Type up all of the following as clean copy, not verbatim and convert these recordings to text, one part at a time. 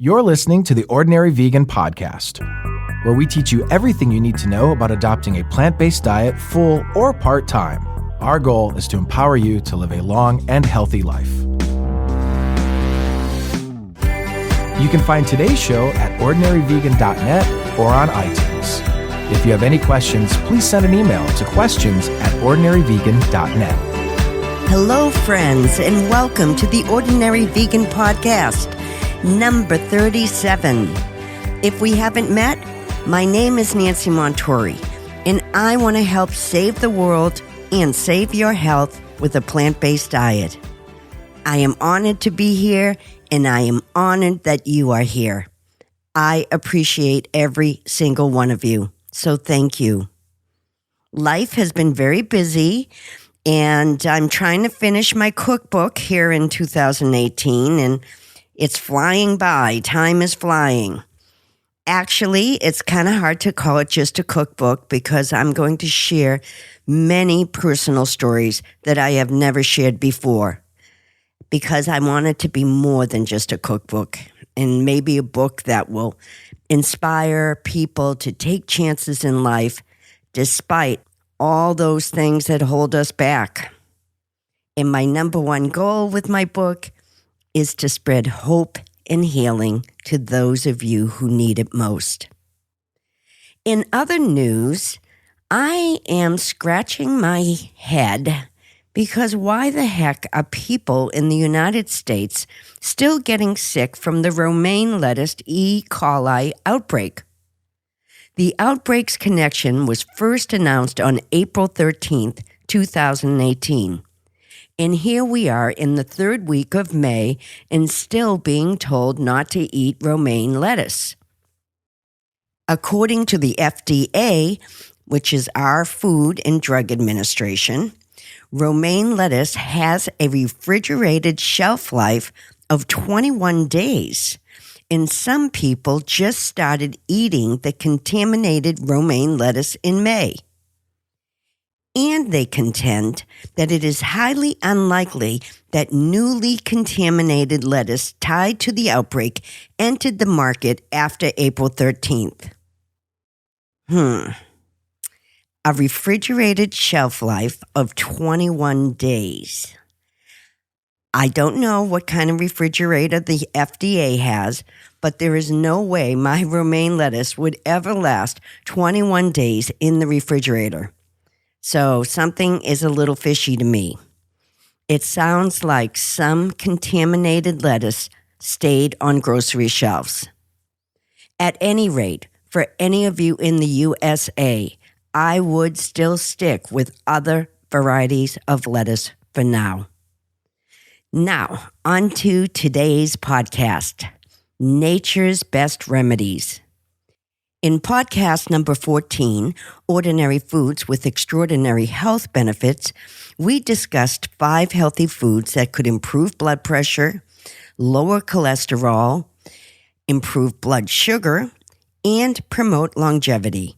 You're listening to the Ordinary Vegan Podcast, where we teach you everything you need to know about adopting a plant-based diet full or part-time. Our goal is to empower you to live a long and healthy life. You can find today's show at ordinaryvegan.net or on iTunes. If you have any questions, please send an email to questions@ordinaryvegan.net. Hello, friends, and welcome to the Ordinary Vegan Podcast, number 37. If we haven't met, my name is Nancy Montori, and I want to help save the world and save your health with a plant-based diet. I am honored to be here, and I am honored that you are here. I appreciate every single one of you, so thank you. Life has been very busy, and I'm trying to finish my cookbook here in 2018, and it's flying by. Time is flying. Actually, it's kind of hard to call it just a cookbook because I'm going to share many personal stories that I have never shared before, because I want it to be more than just a cookbook, and maybe a book that will inspire people to take chances in life despite all those things that hold us back. And my number one goal with my book is to spread hope and healing to those of you who need it most. In other news, I am scratching my head because why the heck are people in the United States still getting sick from the romaine lettuce E. coli outbreak? The outbreak's connection was first announced on April 13th, 2018. And here we are in the third week of May and still being told not to eat romaine lettuce. According to the FDA, which is our Food and Drug Administration, romaine lettuce has a refrigerated shelf life of 21 days. And some people just started eating the contaminated romaine lettuce in May. And they contend that it is highly unlikely that newly contaminated lettuce tied to the outbreak entered the market after April 13th. A refrigerated shelf life of 21 days. I don't know what kind of refrigerator the FDA has, but there is no way my romaine lettuce would ever last 21 days in the refrigerator. So something is a little fishy to me. It sounds like some contaminated lettuce stayed on grocery shelves. At any rate, for any of you in the USA, I would still stick with other varieties of lettuce for now. Now, on to today's podcast, Nature's Best Remedies. In podcast number 14, Ordinary Foods with Extraordinary Health Benefits, we discussed 5 healthy foods that could improve blood pressure, lower cholesterol, improve blood sugar, and promote longevity.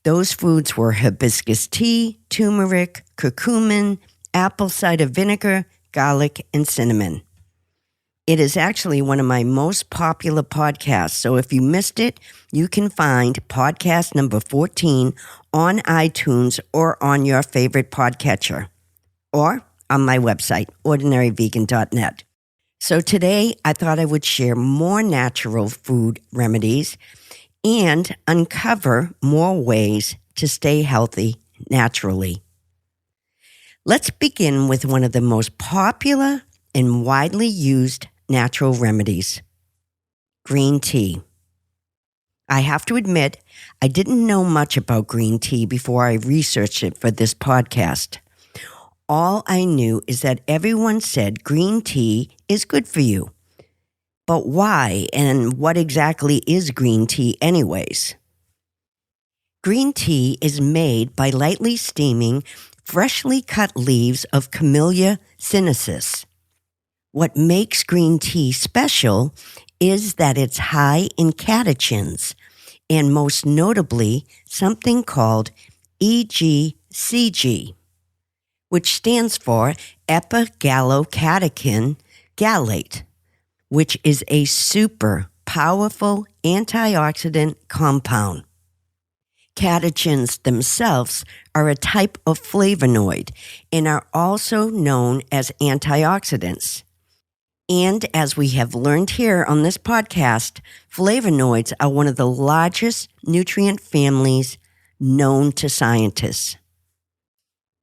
Those foods were hibiscus tea, turmeric, curcumin, apple cider vinegar, garlic, and cinnamon. It is actually one of my most popular podcasts, so if you missed it, you can find podcast number 14 on iTunes or on your favorite podcatcher, or on my website, ordinaryvegan.net. So today, I thought I would share more natural food remedies and uncover more ways to stay healthy naturally. Let's begin with one of the most popular and widely used natural remedies, green tea. I have to admit, I didn't know much about green tea before I researched it for this podcast. All I knew is that everyone said green tea is good for you. But why and what exactly is green tea anyways? Green tea is made by lightly steaming freshly cut leaves of Camellia sinensis. What makes green tea special is that it's high in catechins, and most notably, something called EGCG, which stands for epigallocatechin gallate, which is a super powerful antioxidant compound. Catechins themselves are a type of flavonoid and are also known as antioxidants. And as we have learned here on this podcast, flavonoids are one of the largest nutrient families known to scientists.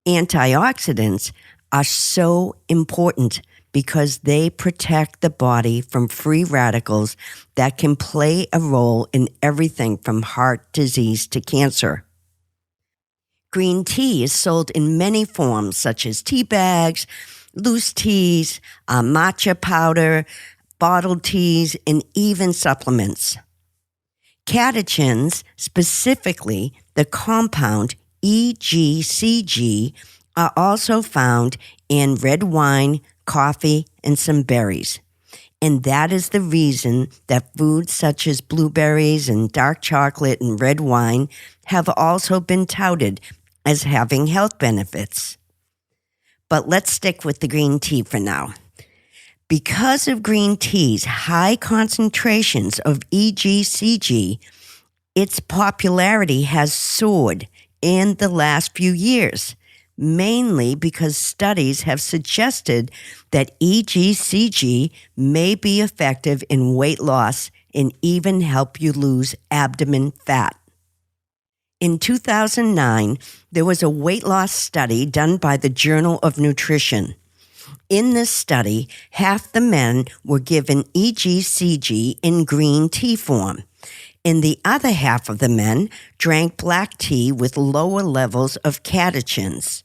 Antioxidants are so important because they protect the body from free radicals that can play a role in everything from heart disease to cancer. Green tea is sold in many forms, such as tea bags, loose teas, matcha powder, bottled teas, and even supplements. Catechins, specifically the compound EGCG, are also found in red wine, coffee, and some berries. And that is the reason that foods such as blueberries and dark chocolate and red wine have also been touted as having health benefits. But let's stick with the green tea for now. Because of green tea's high concentrations of EGCG, its popularity has soared in the last few years, mainly because studies have suggested that EGCG may be effective in weight loss and even help you lose abdomen fat. In 2009, there was a weight loss study done by the Journal of Nutrition. In this study, half the men were given EGCG in green tea form, and the other half of the men drank black tea with lower levels of catechins.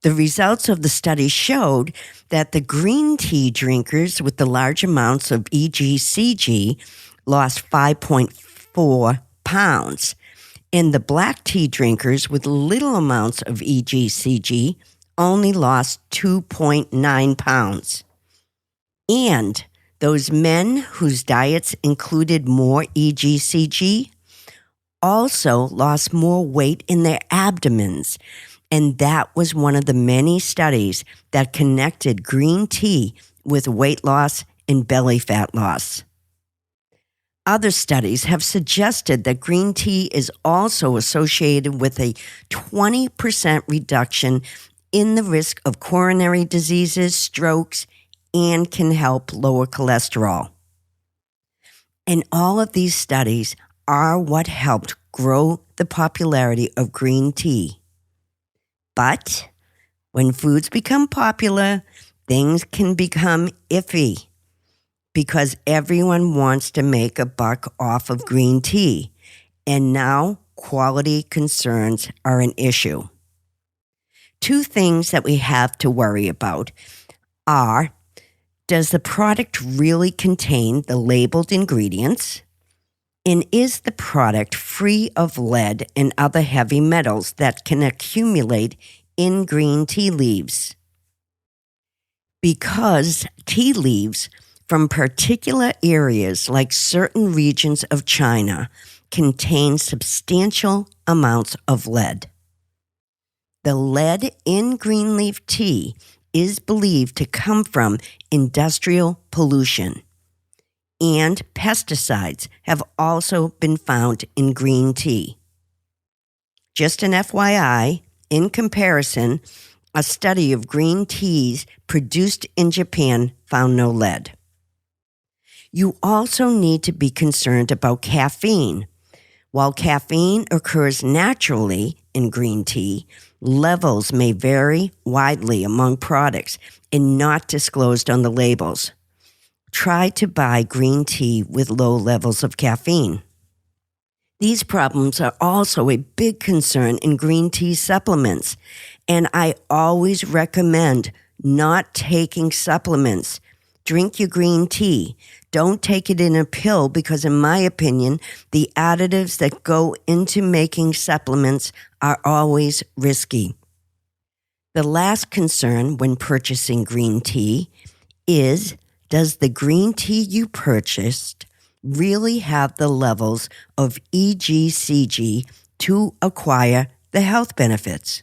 The results of the study showed that the green tea drinkers with the large amounts of EGCG lost 5.4 pounds, and the black tea drinkers with little amounts of EGCG only lost 2.9 pounds. And those men whose diets included more EGCG also lost more weight in their abdomens. And that was one of the many studies that connected green tea with weight loss and belly fat loss. Other studies have suggested that green tea is also associated with a 20% reduction in the risk of coronary diseases, strokes, and can help lower cholesterol. And all of these studies are what helped grow the popularity of green tea. But when foods become popular, things can become iffy because everyone wants to make a buck off of green tea, and now quality concerns are an issue. Two things that we have to worry about are, does the product really contain the labeled ingredients? And is the product free of lead and other heavy metals that can accumulate in green tea leaves? Because tea leaves from particular areas like certain regions of China contain substantial amounts of lead. The lead in green leaf tea is believed to come from industrial pollution, and pesticides have also been found in green tea. Just an FYI, in comparison, a study of green teas produced in Japan found no lead. You also need to be concerned about caffeine. While caffeine occurs naturally in green tea, levels may vary widely among products and not disclosed on the labels. Try to buy green tea with low levels of caffeine. These problems are also a big concern in green tea supplements, and I always recommend not taking supplements. Drink your green tea. Don't take it in a pill because, in my opinion, the additives that go into making supplements are always risky. The last concern when purchasing green tea is, does the green tea you purchased really have the levels of EGCG to acquire the health benefits?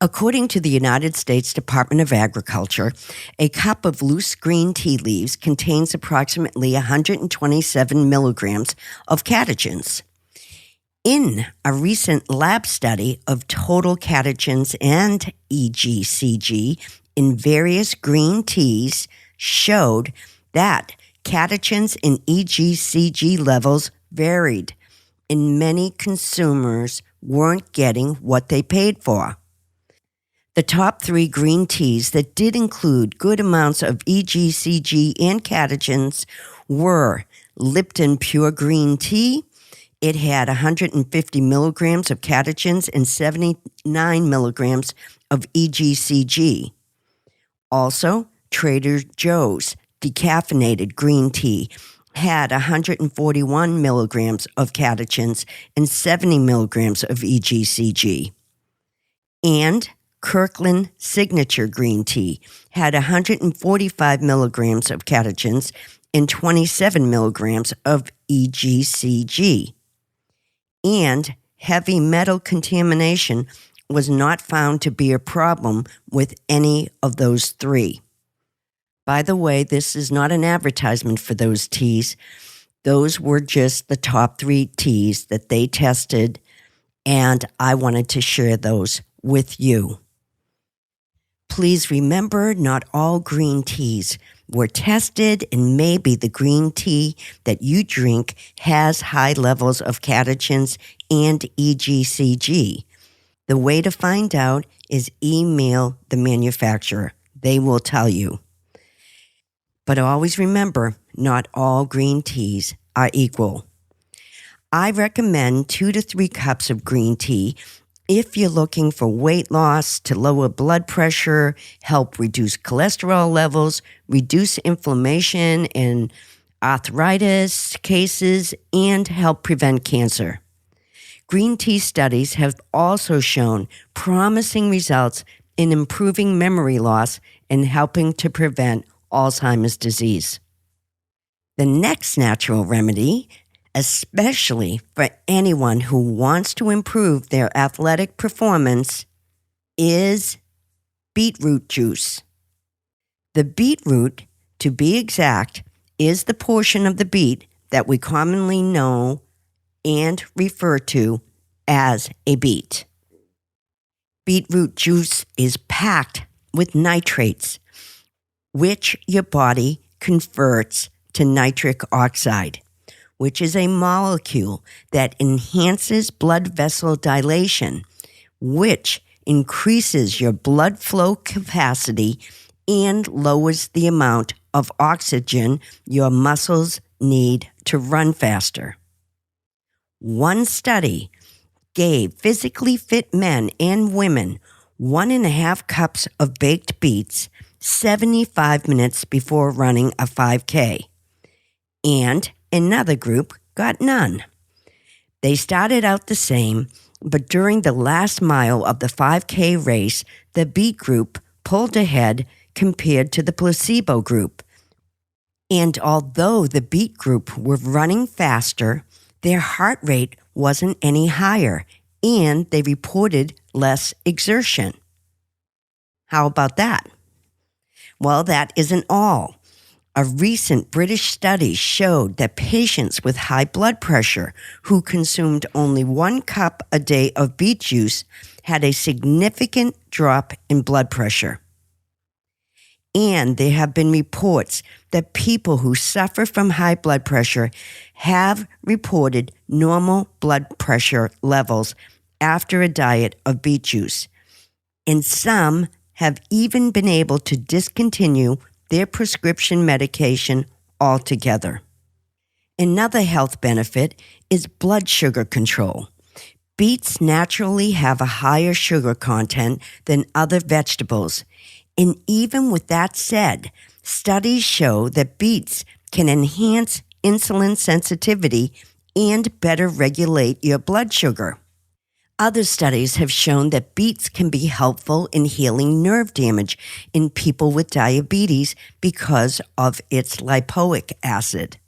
According to the United States Department of Agriculture, a cup of loose green tea leaves contains approximately 127 milligrams of catechins. In a recent lab study of total catechins and EGCG in various green teas showed that catechins and EGCG levels varied, and many consumers weren't getting what they paid for. The top 3 green teas that did include good amounts of EGCG and catechins were Lipton Pure Green Tea. It had 150 milligrams of catechins and 79 milligrams of EGCG. Also, Trader Joe's decaffeinated green tea had 141 milligrams of catechins and 70 milligrams of EGCG. And Kirkland Signature Green Tea had 145 milligrams of catechins and 27 milligrams of EGCG. And heavy metal contamination was not found to be a problem with any of those 3. By the way, this is not an advertisement for those teas. Those were just the top 3 teas that they tested, and I wanted to share those with you. Please remember, not all green teas were tested, and maybe the green tea that you drink has high levels of catechins and EGCG. The way to find out is email the manufacturer. They will tell you. But always remember, not all green teas are equal. I recommend 2 to 3 cups of green tea if you're looking for weight loss, to lower blood pressure, help reduce cholesterol levels, reduce inflammation in arthritis cases, and help prevent cancer. Green tea studies have also shown promising results in improving memory loss and helping to prevent Alzheimer's disease. The next natural remedy, especially for anyone who wants to improve their athletic performance, is beetroot juice. The beetroot, to be exact, is the portion of the beet that we commonly know and refer to as a beet. Beetroot juice is packed with nitrates, which your body converts to nitric oxide, which is a molecule that enhances blood vessel dilation, which increases your blood flow capacity and lowers the amount of oxygen your muscles need to run faster. One study gave physically fit men and women 1.5 cups of baked beets 75 minutes before running a 5K, and another group got none. They started out the same, but during the last mile of the 5K race, the beet group pulled ahead compared to the placebo group. And although the beet group were running faster, their heart rate wasn't any higher, and they reported less exertion. How about that? Well, that isn't all. A recent British study showed that patients with high blood pressure who consumed only 1 cup a day of beet juice had a significant drop in blood pressure. And there have been reports that people who suffer from high blood pressure have reported normal blood pressure levels after a diet of beet juice. And some have even been able to discontinue their prescription medication altogether. Another health benefit is blood sugar control. Beets naturally have a higher sugar content than other vegetables. And even with that said, studies show that beets can enhance insulin sensitivity and better regulate your blood sugar. Other studies have shown that beets can be helpful in healing nerve damage in people with diabetes because of its lipoic acid.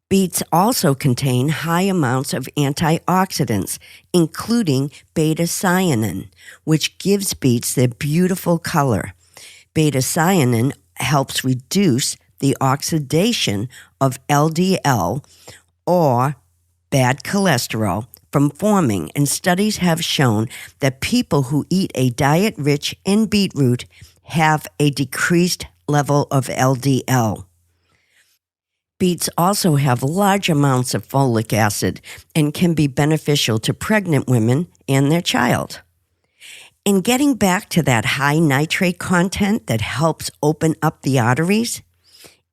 Beets also contain high amounts of antioxidants, including beta-cyanin, which gives beets their beautiful color. Beta-cyanin helps reduce the oxidation of LDL, or bad cholesterol, from forming, and studies have shown that people who eat a diet rich in beetroot have a decreased level of LDL. Beets also have large amounts of folic acid and can be beneficial to pregnant women and their child. In getting back to that high nitrate content that helps open up the arteries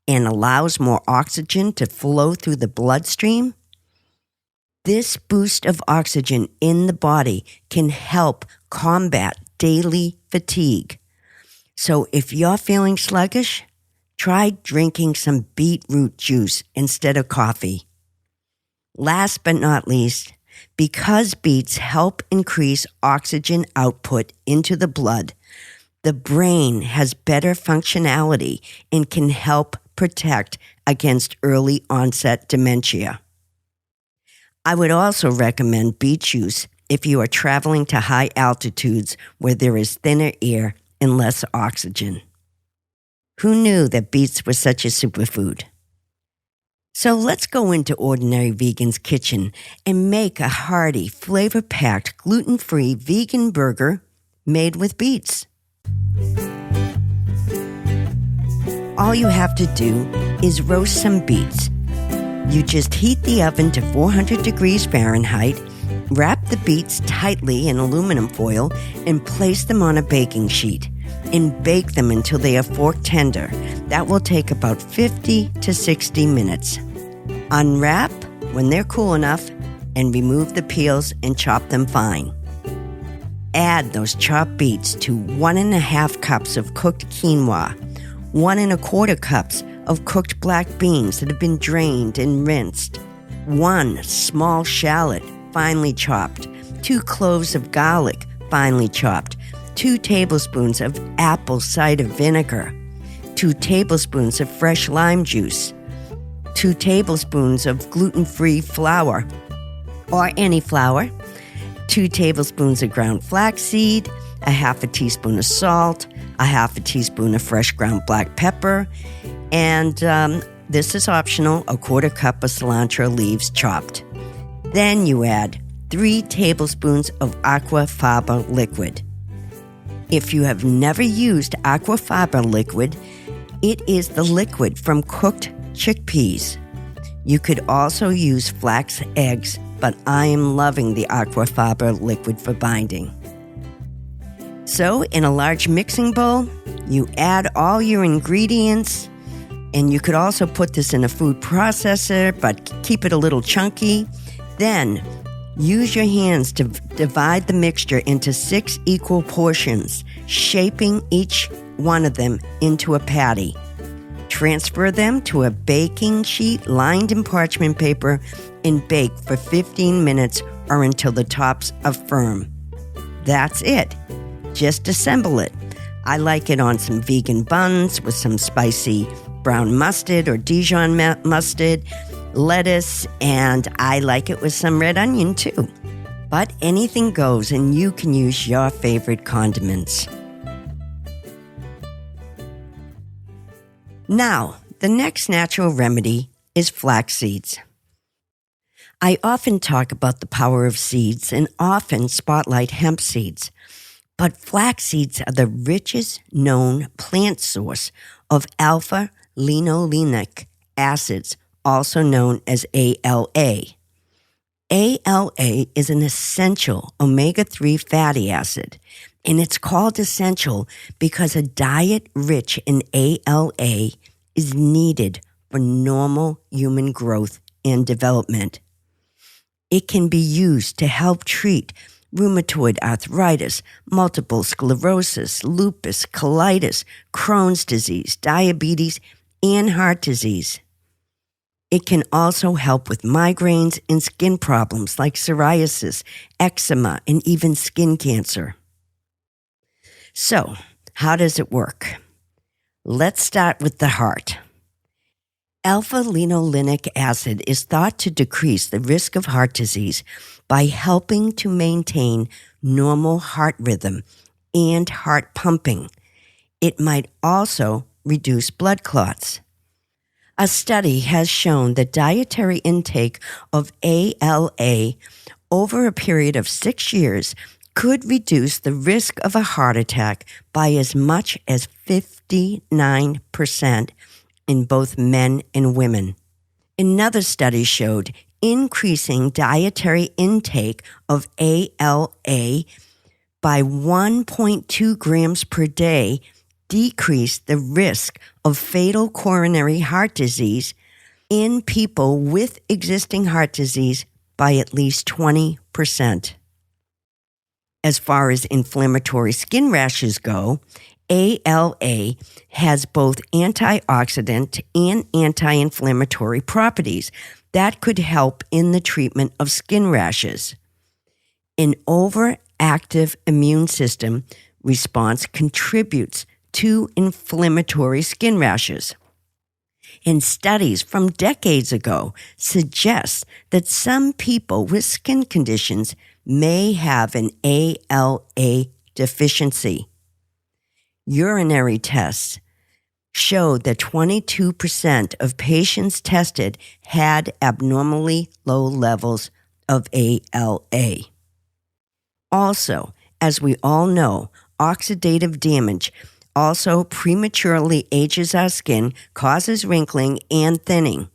and allows more oxygen to flow through the bloodstream, this boost of oxygen in the body can help combat daily fatigue. So if you're feeling sluggish, try drinking some beetroot juice instead of coffee. Last but not least, because beets help increase oxygen output into the blood, the brain has better functionality and can help protect against early onset dementia. I would also recommend beet juice if you are traveling to high altitudes where there is thinner air and less oxygen. Who knew that beets were such a superfood? So let's go into Ordinary Vegan's kitchen and make a hearty, flavor-packed, gluten-free vegan burger made with beets. All you have to do is roast some beets. You just heat the oven to 400 degrees Fahrenheit, wrap the beets tightly in aluminum foil, and place them on a baking sheet. And bake them until they are fork tender. That will take about 50 to 60 minutes. Unwrap when they're cool enough and remove the peels and chop them fine. Add those chopped beets to 1.5 cups of cooked quinoa, 1.25 cups of cooked black beans that have been drained and rinsed, 1 small shallot finely chopped, 2 cloves of garlic finely chopped, 2 tablespoons of apple cider vinegar, 2 tablespoons of fresh lime juice, 2 tablespoons of gluten-free flour, or any flour, 2 tablespoons of ground flaxseed, a half a teaspoon of salt, a half a teaspoon of fresh ground black pepper, and this is optional, a 1/4 cup of cilantro leaves chopped. Then you add 3 tablespoons of aquafaba liquid. If you have never used aquafaba liquid, it is the liquid from cooked chickpeas. You could also use flax eggs, but I am loving the aquafaba liquid for binding. So, in a large mixing bowl, you add all your ingredients, and you could also put this in a food processor, but keep it a little chunky. Then, use your hands to divide the mixture into 6 equal portions, shaping each one of them into a patty. Transfer them to a baking sheet lined in parchment paper and bake for 15 minutes or until the tops are firm. That's it. Just assemble it. I like it on some vegan buns with some spicy brown mustard or Dijon mustard, lettuce, and I like it with some red onion too. But anything goes, and you can use your favorite condiments. Now, the next natural remedy is flax seeds. I often talk about the power of seeds and often spotlight hemp seeds, but flax seeds are the richest known plant source of alpha-linolenic acids, also known as ALA. ALA is an essential omega-3 fatty acid, and it's called essential because a diet rich in ALA is needed for normal human growth and development. It can be used to help treat rheumatoid arthritis, multiple sclerosis, lupus, colitis, Crohn's disease, diabetes, and heart disease. It can also help with migraines and skin problems like psoriasis, eczema, and even skin cancer. So, how does it work? Let's start with the heart. Alpha-linolenic acid is thought to decrease the risk of heart disease by helping to maintain normal heart rhythm and heart pumping. It might also reduce blood clots. A study has shown that dietary intake of ALA over a period of 6 years could reduce the risk of a heart attack by as much as 59% in both men and women. Another study showed increasing dietary intake of ALA by 1.2 grams per day decreased the risk of fatal coronary heart disease in people with existing heart disease by at least 20%. As far as inflammatory skin rashes go, ALA has both antioxidant and anti-inflammatory properties that could help in the treatment of skin rashes. An overactive immune system response contributes to inflammatory skin rashes. And studies from decades ago suggest that some people with skin conditions may have an ALA deficiency. Urinary tests showed that 22% of patients tested had abnormally low levels of ALA. Also, as we all know, oxidative damage also prematurely ages our skin, causes wrinkling and thinning.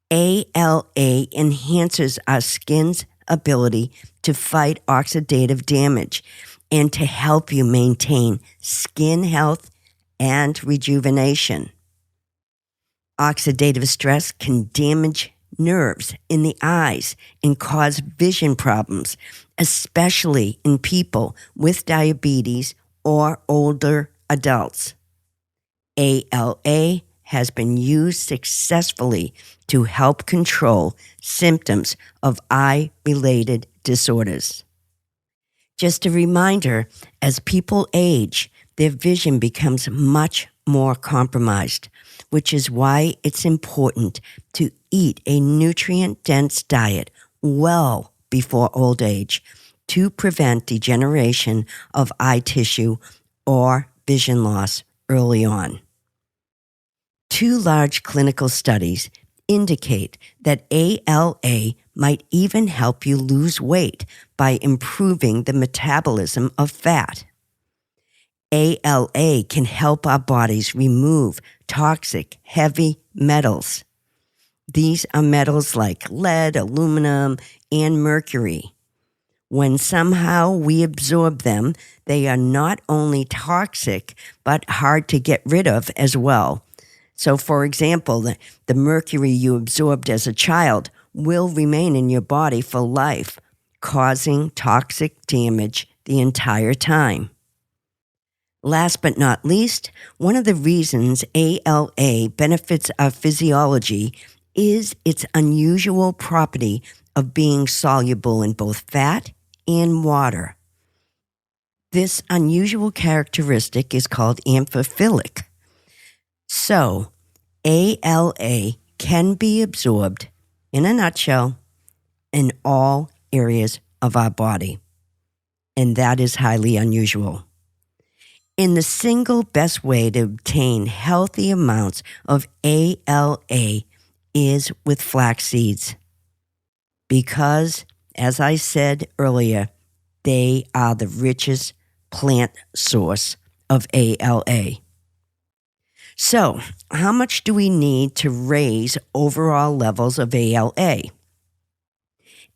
ALA enhances our skin's ability to fight oxidative damage and to help you maintain skin health and rejuvenation. Oxidative stress can damage nerves in the eyes and cause vision problems, especially in people with diabetes or older adults. ALA has been used successfully to help control symptoms of eye-related disorders. Just a reminder, as people age, their vision becomes much more compromised, which is why it's important to eat a nutrient-dense diet well before old age to prevent degeneration of eye tissue or vision loss early on. 2 large clinical studies indicate that ALA might even help you lose weight by improving the metabolism of fat. ALA can help our bodies remove toxic heavy metals. These are metals like lead, aluminum, and mercury. When somehow we absorb them, they are not only toxic, but hard to get rid of as well. So, for example, the mercury you absorbed as a child will remain in your body for life, causing toxic damage the entire time. Last but not least, one of the reasons ALA benefits our physiology is its unusual property of being soluble in both fat and water. This unusual characteristic is called amphiphilic. So, ALA can be absorbed, in a nutshell, in all areas of our body. And that is highly unusual. And the single best way to obtain healthy amounts of ALA is with flax seeds. Because, as I said earlier, they are the richest plant source of ALA. So, how much do we need to raise overall levels of ALA?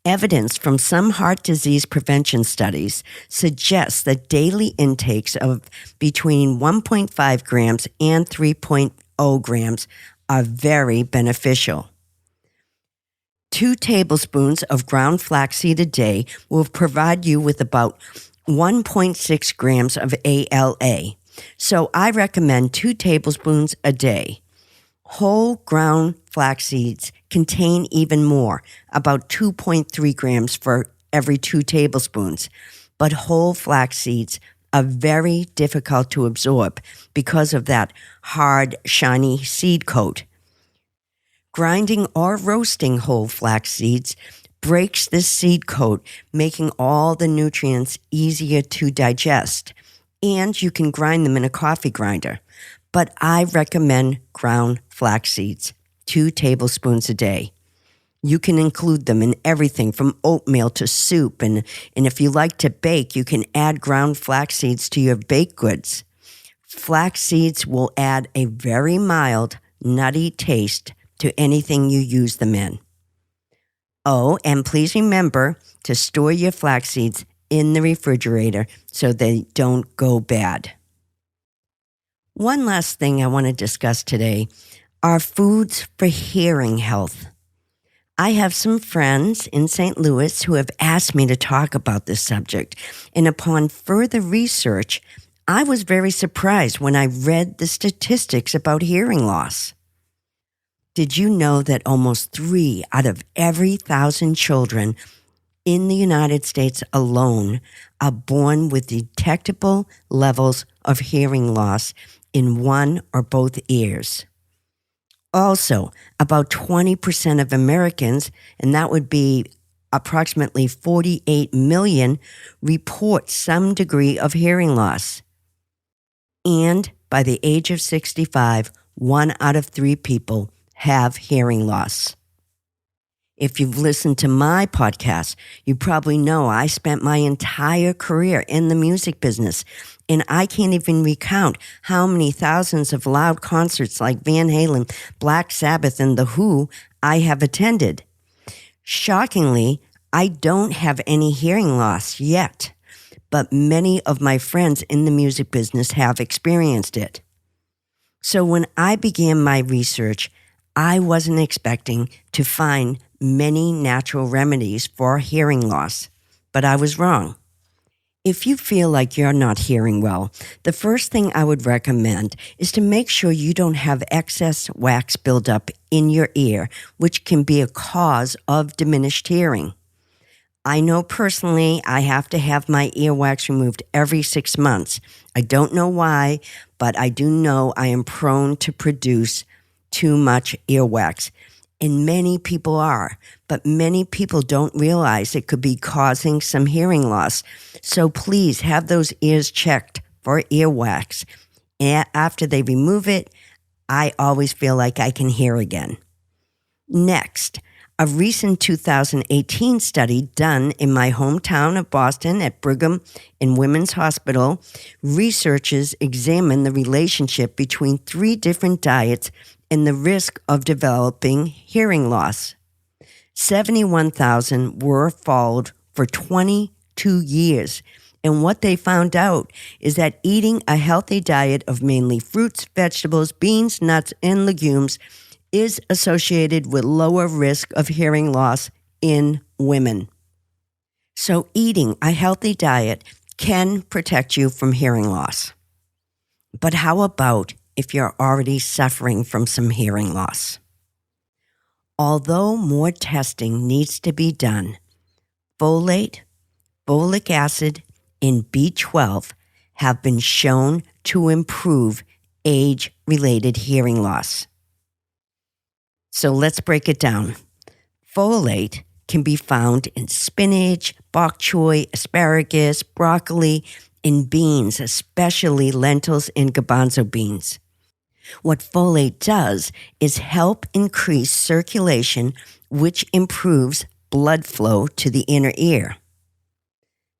Evidence from some heart disease prevention studies suggests that daily intakes of between 1.5 grams and 3.0 grams are very beneficial. 2 tablespoons of ground flaxseed a day will provide you with about 1.6 grams of ALA. So I recommend 2 tablespoons a day. Whole ground flax seeds contain even more, about 2.3 grams for every 2 tablespoons. But whole flax seeds are very difficult to absorb because of that hard, shiny seed coat. Grinding or roasting whole flax seeds breaks the seed coat, making all the nutrients easier to digest. And you can grind them in a coffee grinder. But I recommend ground flax seeds, 2 tablespoons a day. You can include them in everything from oatmeal to soup. And if you like to bake, you can add ground flax seeds to your baked goods. Flax seeds will add a very mild, nutty taste to anything you use them in. Oh, and please remember to store your flax seeds in the refrigerator so they don't go bad. One last thing I want to discuss today are foods for hearing health. I have some friends in St. Louis who have asked me to talk about this subject, and upon further research, I was very surprised when I read the statistics about hearing loss. Did you know that almost 3 out of every 1,000 children in the United States alone are born with detectable levels of hearing loss in one or both ears? Also, about 20% of Americans, and that would be approximately 48 million, report some degree of hearing loss. And by the age of 65, 1 out of 3 people have hearing loss. If you've listened to my podcast, you probably know I spent my entire career in the music business, and I can't even recount how many thousands of loud concerts like Van Halen, Black Sabbath, and The Who I have attended. Shockingly, I don't have any hearing loss yet, but many of my friends in the music business have experienced it. So when I began my research, I wasn't expecting to find many natural remedies for hearing loss, but I was wrong. If you feel like you're not hearing well, the first thing I would recommend is to make sure you don't have excess wax buildup in your ear, which can be a cause of diminished hearing. I know personally I have to have my earwax removed every 6 months. I don't know why, but I do know I am prone to produce too much earwax. And many people are, but many people don't realize it could be causing some hearing loss. So please have those ears checked for earwax. And after they remove it, I always feel like I can hear again. Next, a recent 2018 study done in my hometown of Boston at Brigham and Women's Hospital, researchers examined the relationship between 3 different diets and the risk of developing hearing loss. 71,000 were followed for 22 years, and what they found out is that eating a healthy diet of mainly fruits, vegetables, beans, nuts, and legumes is associated with lower risk of hearing loss in women. So eating a healthy diet can protect you from hearing loss. But how about if you're already suffering from some hearing loss? Although more testing needs to be done, folate, folic acid, and B12 have been shown to improve age-related hearing loss. So let's break it down. Folate can be found in spinach, bok choy, asparagus, broccoli, and beans, especially lentils and garbanzo beans. What folate does is help increase circulation, which improves blood flow to the inner ear.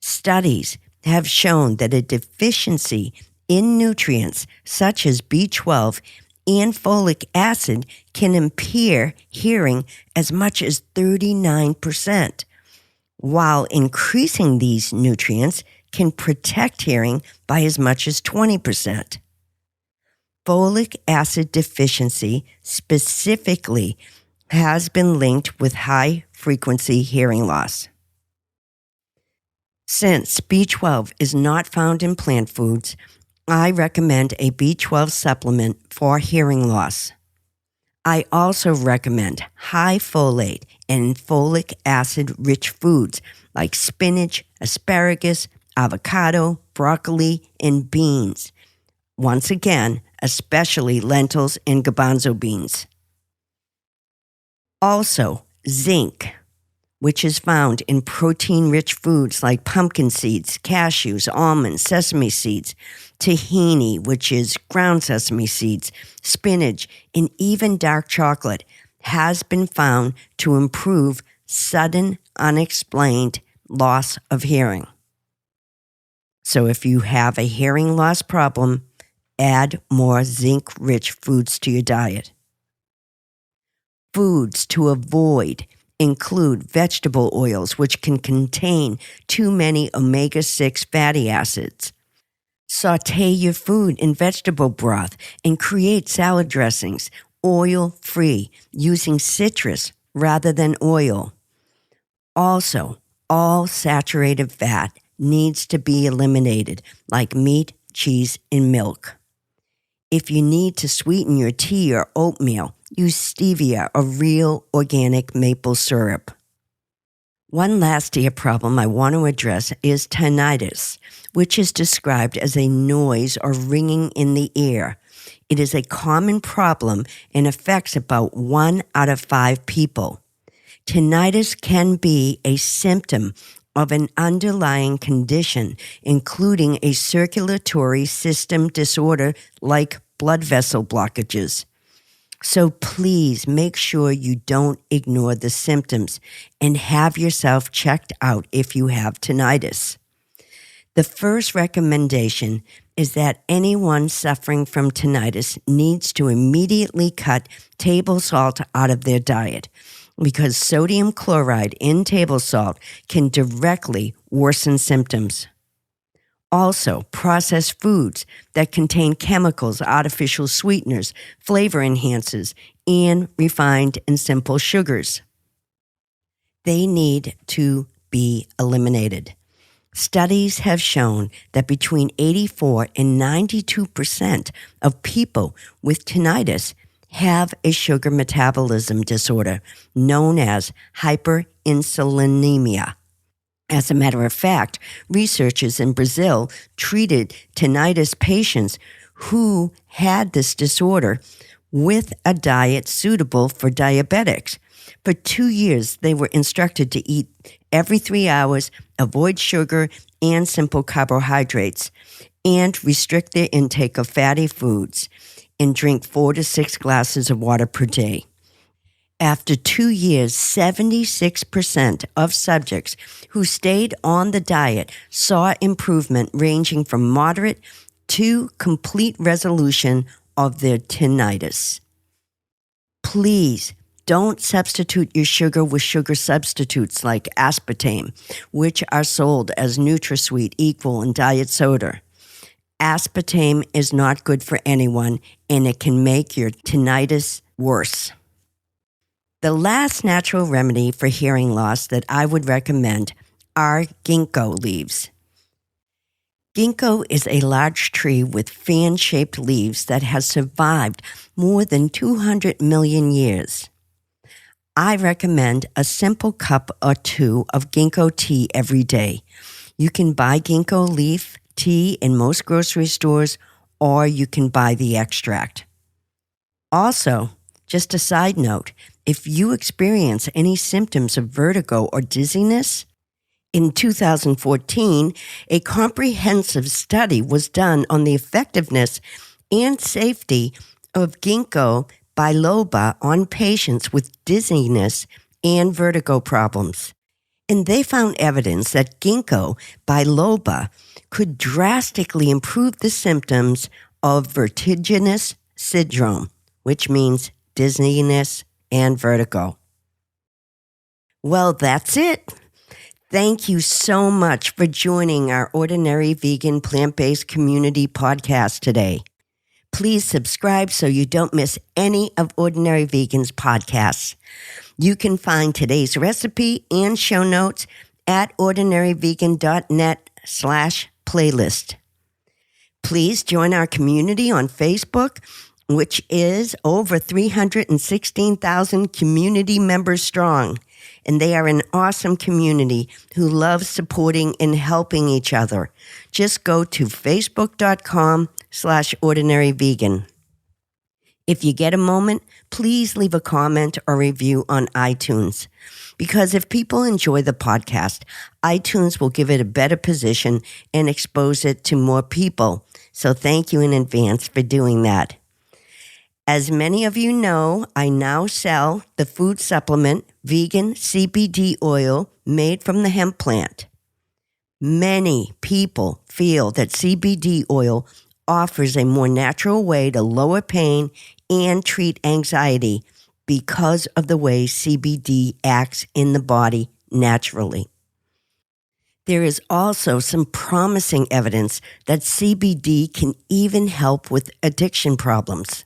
Studies have shown that a deficiency in nutrients such as B12 and folic acid can impair hearing as much as 39%, while increasing these nutrients can protect hearing by as much as 20%. Folic acid deficiency specifically has been linked with high-frequency hearing loss. Since B12 is not found in plant foods, I recommend a B12 supplement for hearing loss. I also recommend high folate and folic acid-rich foods like spinach, asparagus, avocado, broccoli, and beans. Once again, especially lentils and garbanzo beans. Also, zinc, which is found in protein-rich foods like pumpkin seeds, cashews, almonds, sesame seeds, tahini, which is ground sesame seeds, spinach, and even dark chocolate, has been found to improve sudden, unexplained loss of hearing. So if you have a hearing loss problem, add more zinc-rich foods to your diet. Foods to avoid include vegetable oils, which can contain too many omega-6 fatty acids. Sauté your food in vegetable broth and create salad dressings, oil-free, using citrus rather than oil. Also, all saturated fat needs to be eliminated, like meat, cheese, and milk. If you need to sweeten your tea or oatmeal, use stevia or real organic maple syrup. One last ear problem I want to address is tinnitus, which is described as a noise or ringing in the ear. It is a common problem and affects about 1 out of 5 people. Tinnitus can be a symptom of an underlying condition, including a circulatory system disorder like blood vessel blockages. So please make sure you don't ignore the symptoms and have yourself checked out if you have tinnitus. The first recommendation is that anyone suffering from tinnitus needs to immediately cut table salt out of their diet, because sodium chloride in table salt can directly worsen symptoms. Also, processed foods that contain chemicals, artificial sweeteners, flavor enhancers, and refined and simple sugars. They need to be eliminated. Studies have shown that between 84 and 92% of people with tinnitus have a sugar metabolism disorder known as hyperinsulinemia. As a matter of fact, researchers in Brazil treated tinnitus patients who had this disorder with a diet suitable for diabetics. For 2 years, they were instructed to eat every 3 hours, avoid sugar and simple carbohydrates, and restrict their intake of fatty foods, and drink 4 to 6 glasses of water per day. After 2 years, 76% of subjects who stayed on the diet saw improvement ranging from moderate to complete resolution of their tinnitus. Please don't substitute your sugar with sugar substitutes like aspartame, which are sold as NutraSweet, Equal, and Diet Soda. Aspartame is not good for anyone, and it can make your tinnitus worse. The last natural remedy for hearing loss that I would recommend are ginkgo leaves. Ginkgo is a large tree with fan-shaped leaves that has survived more than 200 million years. I recommend a simple cup or 2 of ginkgo tea every day. You can buy ginkgo leaf tea in most grocery stores, or you can buy the extract. Also, just a side note, if you experience any symptoms of vertigo or dizziness, in 2014, a comprehensive study was done on the effectiveness and safety of ginkgo biloba on patients with dizziness and vertigo problems. And they found evidence that ginkgo biloba could drastically improve the symptoms of vertiginous syndrome, which means dizziness and vertigo. Well, that's it. Thank you so much for joining our Ordinary Vegan Plant-Based Community podcast today. Please subscribe so you don't miss any of Ordinary Vegan's podcasts. You can find today's recipe and show notes at ordinaryvegan.net/playlist. Please join our community on Facebook, which is over 316,000 community members strong. And they are an awesome community who love supporting and helping each other. Just go to facebook.com/ordinaryvegan. If you get a moment, please leave a comment or review on iTunes. Because if people enjoy the podcast, iTunes will give it a better position and expose it to more people. So thank you in advance for doing that. As many of you know, I now sell the food supplement vegan CBD oil made from the hemp plant. Many people feel that CBD oil offers a more natural way to lower pain and treat anxiety because of the way CBD acts in the body naturally. There is also some promising evidence that CBD can even help with addiction problems.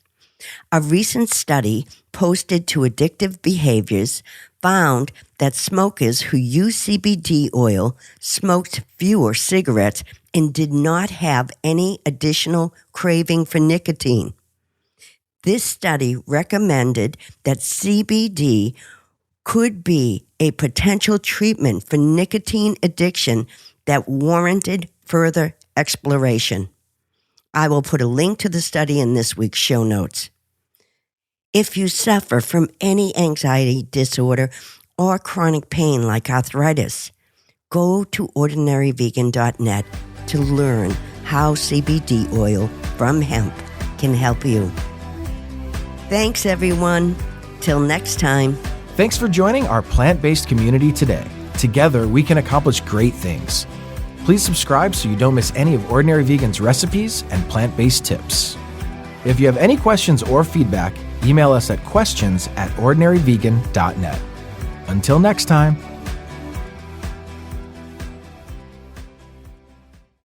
A recent study posted to Addictive Behaviors found that smokers who used CBD oil smoked fewer cigarettes and did not have any additional craving for nicotine. This study recommended that CBD could be a potential treatment for nicotine addiction that warranted further exploration. I will put a link to the study in this week's show notes. If you suffer from any anxiety disorder or chronic pain like arthritis, go to ordinaryvegan.net to learn how CBD oil from hemp can help you. Thanks, everyone. Till next time. Thanks for joining our plant-based community today. Together, we can accomplish great things. Please subscribe so you don't miss any of Ordinary Vegan's recipes and plant-based tips. If you have any questions or feedback, email us at questions@ordinaryvegan.net. Until next time.